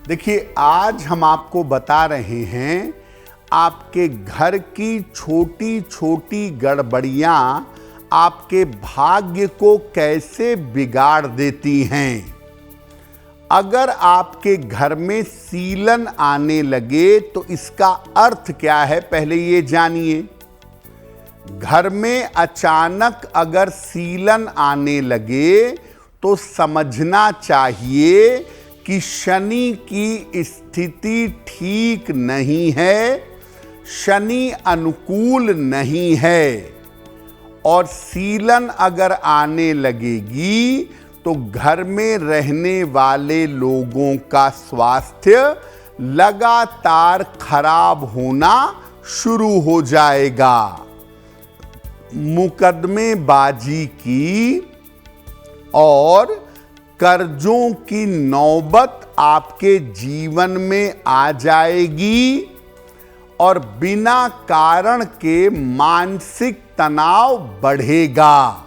देखिए, आज हम आपको बता रहे हैं आपके घर की छोटी छोटी गड़बड़ियां आपके भाग्य को कैसे बिगाड़ देती हैं। अगर आपके घर में सीलन आने लगे तो इसका अर्थ क्या है, पहले ये जानिए। घर में अचानक अगर सीलन आने लगे तो समझना चाहिए कि शनि की स्थिति ठीक नहीं है, शनि अनुकूल नहीं है। और सीलन अगर आने लगेगी तो घर में रहने वाले लोगों का स्वास्थ्य लगातार खराब होना शुरू हो जाएगा। मुकदमेबाजी की और कर्जों की नौबत आपके जीवन में आ जाएगी और बिना कारण के मानसिक तनाव बढ़ेगा।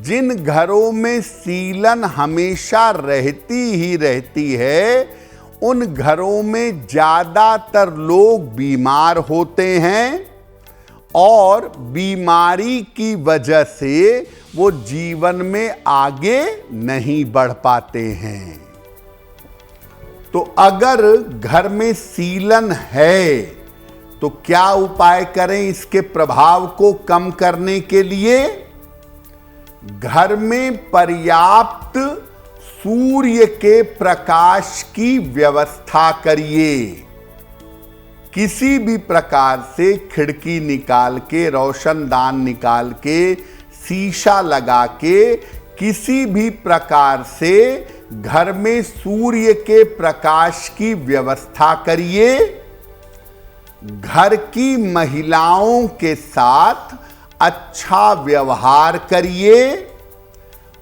जिन घरों में सीलन हमेशा रहती ही रहती है, उन घरों में ज्यादातर लोग बीमार होते हैं और बीमारी की वजह से वो जीवन में आगे नहीं बढ़ पाते हैं। तो अगर घर में सीलन है तो क्या उपाय करें इसके प्रभाव को कम करने के लिए? घर में पर्याप्त सूर्य के प्रकाश की व्यवस्था करिए। किसी भी प्रकार से खिड़की निकाल के, रोशनदान निकाल के, शीशा लगा के, किसी भी प्रकार से घर में सूर्य के प्रकाश की व्यवस्था करिए। घर की महिलाओं के साथ अच्छा व्यवहार करिए।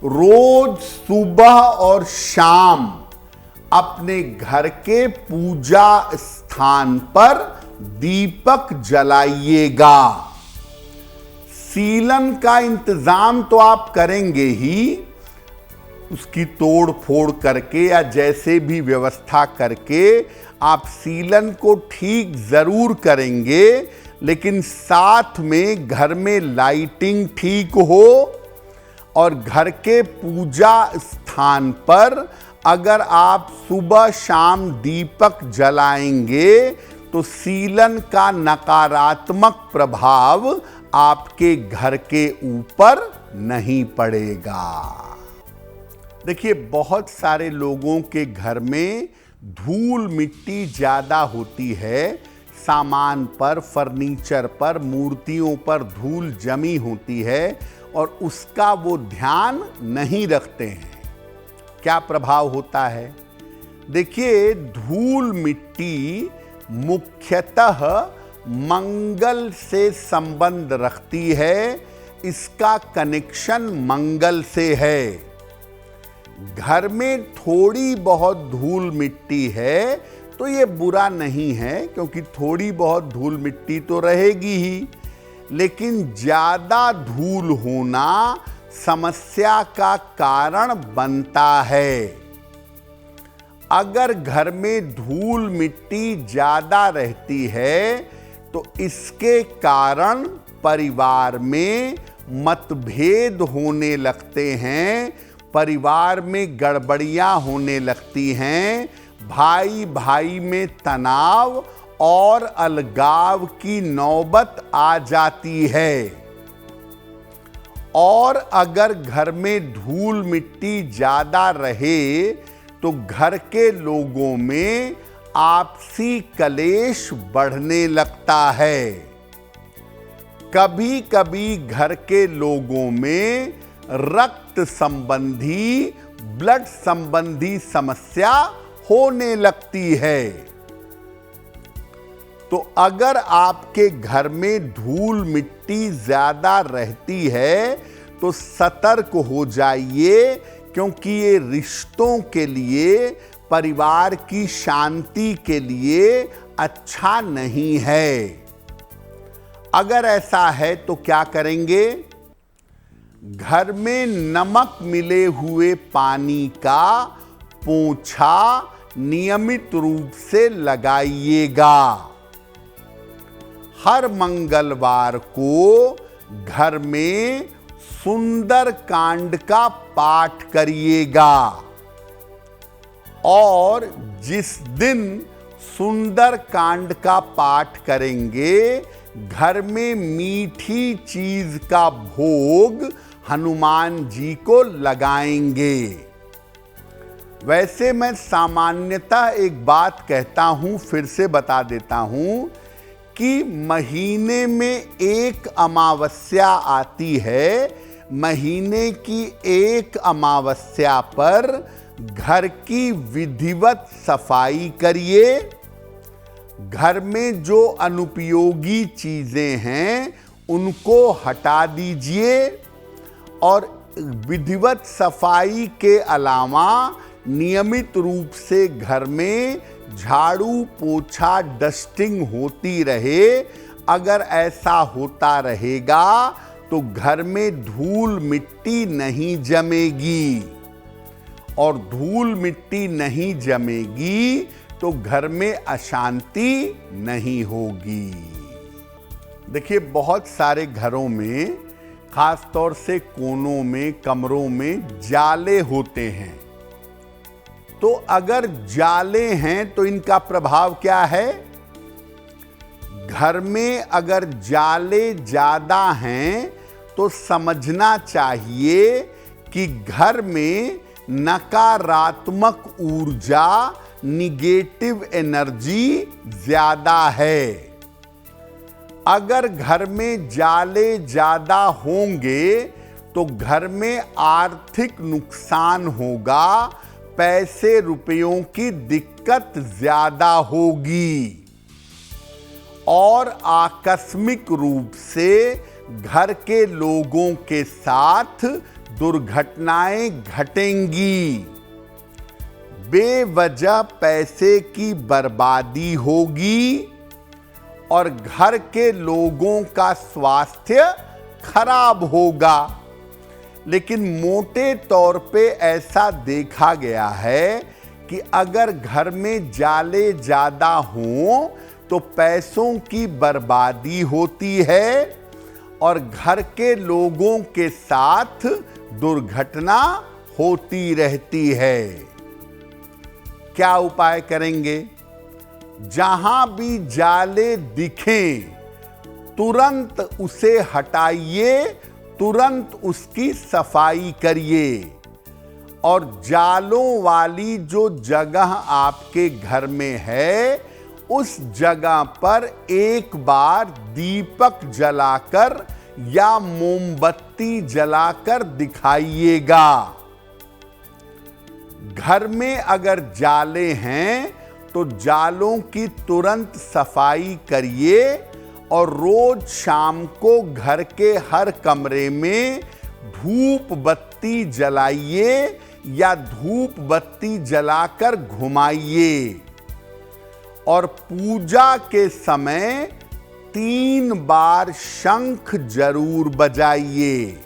रोज सुबह और शाम अपने घर के पूजा स्थान पर दीपक जलाइएगा। सीलन का इंतजाम तो आप करेंगे ही, उसकी तोड़ फोड़ करके या जैसे भी व्यवस्था करके आप सीलन को ठीक जरूर करेंगे, लेकिन साथ में घर में लाइटिंग ठीक हो और घर के पूजा स्थान पर अगर आप सुबह शाम दीपक जलाएंगे तो सीलन का नकारात्मक प्रभाव आपके घर के ऊपर नहीं पड़ेगा। देखिए, बहुत सारे लोगों के घर में धूल मिट्टी ज्यादा होती है। सामान पर, फर्नीचर पर, मूर्तियों पर धूल जमी होती है और उसका वो ध्यान नहीं रखते हैं। क्या प्रभाव होता है? देखिए, धूल मिट्टी मुख्यतः मंगल से संबंध रखती है। इसका कनेक्शन मंगल से है। घर में थोड़ी बहुत धूल मिट्टी है तो ये बुरा नहीं है, क्योंकि थोड़ी बहुत धूल मिट्टी तो रहेगी ही, लेकिन ज्यादा धूल होना समस्या का कारण बनता है। अगर घर में धूल मिट्टी ज्यादा रहती है तो इसके कारण परिवार में मतभेद होने लगते हैं, परिवार में गड़बड़ियां होने लगती हैं, भाई भाई में तनाव और अलगाव की नौबत आ जाती है। और अगर घर में धूल मिट्टी ज्यादा रहे तो घर के लोगों में आपसी कलेश बढ़ने लगता है। कभी कभी घर के लोगों में रक्त संबंधी, ब्लड संबंधी समस्या होने लगती है। तो अगर आपके घर में धूल मिट्टी ज्यादा रहती है तो सतर्क हो जाइए, क्योंकि ये रिश्तों के लिए, परिवार की शांति के लिए अच्छा नहीं है। अगर ऐसा है तो क्या करेंगे? घर में नमक मिले हुए पानी का पोंछा नियमित रूप से लगाइएगा। हर मंगलवार को घर में सुंदर कांड का पाठ करिएगा और जिस दिन सुंदर कांड का पाठ करेंगे घर में मीठी चीज का भोग हनुमान जी को लगाएंगे। वैसे मैं सामान्यतः एक बात कहता हूं, फिर से बता देता हूं कि महीने में एक अमावस्या आती है। महीने की एक अमावस्या पर घर की विधिवत सफाई करिए। घर में जो अनुपयोगी चीजें हैं उनको हटा दीजिए और विधिवत सफाई के अलावा नियमित रूप से घर में झाड़ू पोछा डस्टिंग होती रहे। अगर ऐसा होता रहेगा तो घर में धूल मिट्टी नहीं जमेगी और धूल मिट्टी नहीं जमेगी तो घर में अशांति नहीं होगी। देखिए, बहुत सारे घरों में, खास तौर से कोनों में, कमरों में जाले होते हैं। तो अगर जाले हैं तो इनका प्रभाव क्या है? घर में अगर जाले ज्यादा हैं तो समझना चाहिए कि घर में नकारात्मक ऊर्जा, निगेटिव एनर्जी ज्यादा है। अगर घर में जाले ज्यादा होंगे तो घर में आर्थिक नुकसान होगा, पैसे रुपयों की दिक्कत ज्यादा होगी और आकस्मिक रूप से घर के लोगों के साथ दुर्घटनाएं घटेंगी। बेवजह पैसे की बर्बादी होगी और घर के लोगों का स्वास्थ्य खराब होगा। लेकिन मोटे तौर पे ऐसा देखा गया है कि अगर घर में जाले ज्यादा हों तो पैसों की बर्बादी होती है और घर के लोगों के साथ दुर्घटना होती रहती है। क्या उपाय करेंगे? जहां भी जाले दिखें तुरंत उसे हटाइए, तुरंत उसकी सफाई करिए और जालों वाली जो जगह आपके घर में है उस जगह पर एक बार दीपक जलाकर या मोमबत्ती जलाकर दिखाइएगा। घर में अगर जाले हैं तो जालों की तुरंत सफाई करिए और रोज शाम को घर के हर कमरे में धूप बत्ती जलाइए या धूप बत्ती जलाकर घुमाइए और पूजा के समय 3 बार शंख जरूर बजाइए।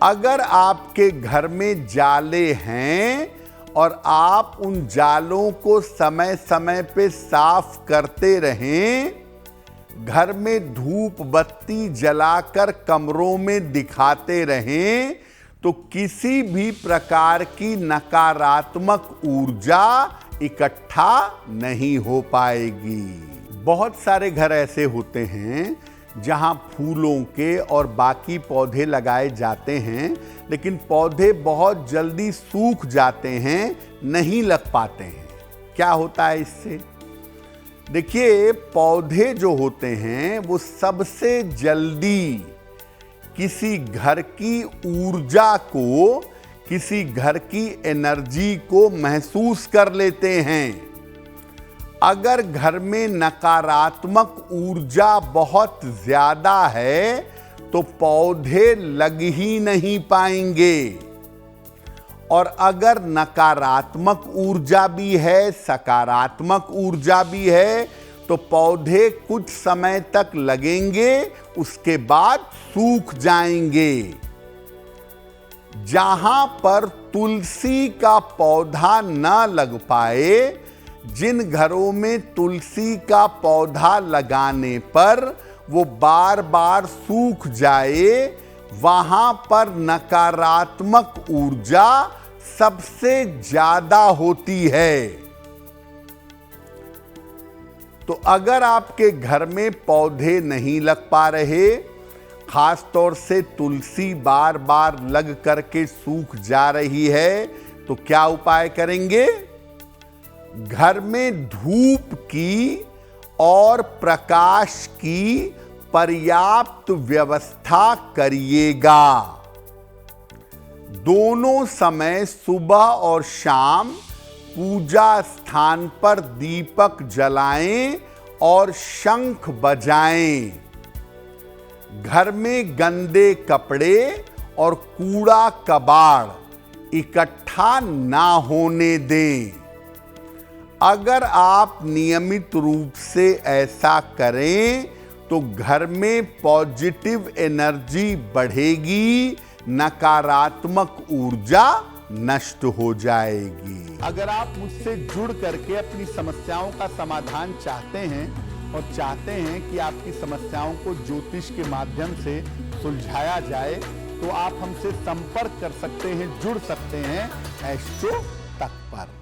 अगर आपके घर में जाले हैं और आप उन जालों को समय समय पे साफ करते रहें, घर में धूप बत्ती जलाकर कमरों में दिखाते रहें, तो किसी भी प्रकार की नकारात्मक ऊर्जा इकट्ठा नहीं हो पाएगी। बहुत सारे घर ऐसे होते हैं जहां फूलों के और बाकी पौधे लगाए जाते हैं, लेकिन पौधे बहुत जल्दी सूख जाते हैं, नहीं लग पाते हैं। क्या होता है इससे? देखिए, पौधे जो होते हैं वो सबसे जल्दी किसी घर की ऊर्जा को, किसी घर की एनर्जी को महसूस कर लेते हैं। अगर घर में नकारात्मक ऊर्जा बहुत ज्यादा है तो पौधे लग ही नहीं पाएंगे और अगर नकारात्मक ऊर्जा भी है, सकारात्मक ऊर्जा भी है, तो पौधे कुछ समय तक लगेंगे, उसके बाद सूख जाएंगे। जहां पर तुलसी का पौधा न लग पाए, जिन घरों में तुलसी का पौधा लगाने पर वो बार बार सूख जाए, वहां पर नकारात्मक ऊर्जा सबसे ज्यादा होती है। तो अगर आपके घर में पौधे नहीं लग पा रहे, खास तौर से तुलसी बार बार लग करके सूख जा रही है, तो क्या उपाय करेंगे? घर में धूप की और प्रकाश की पर्याप्त व्यवस्था करिएगा। दोनों समय सुबह और शाम पूजा स्थान पर दीपक जलाएं और शंख बजाएं। घर में गंदे कपड़े और कूड़ा कबाड़ इकट्ठा ना होने दें। अगर आप नियमित रूप से ऐसा करें तो घर में पॉजिटिव एनर्जी बढ़ेगी, नकारात्मक ऊर्जा नष्ट हो जाएगी। अगर आप मुझसे जुड़ करके अपनी समस्याओं का समाधान चाहते हैं और चाहते हैं कि आपकी समस्याओं को ज्योतिष के माध्यम से सुलझाया जाए, तो आप हमसे संपर्क कर सकते हैं, जुड़ सकते हैं एस्ट्रो तक पर।